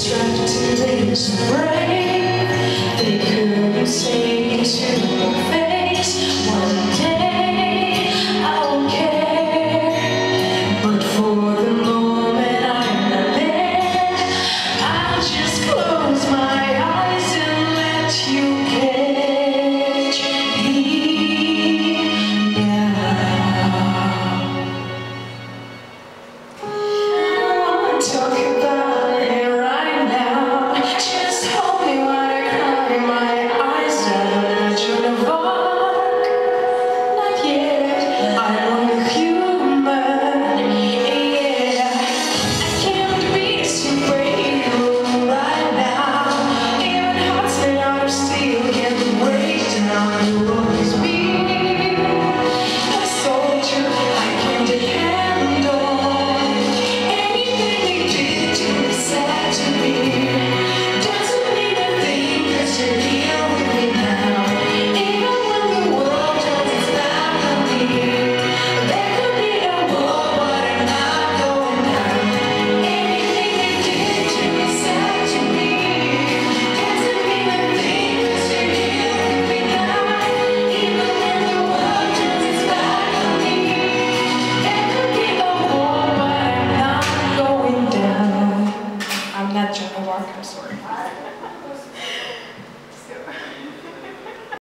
strapped to this brain. They couldn't say to your face, one day I'll care. But for the moment I'm not there. I'll just close my eyes and let you catch me now. Talk about it right now. Just hold me while I cry my eyes out. Joan of Arc, not yet. I'm only human, yeah. I can't be a superhero right now. Even hearts made out of steel can break down. You'll always be a soldier I can depend on. I'm not Joan of Arc, I'm sorry.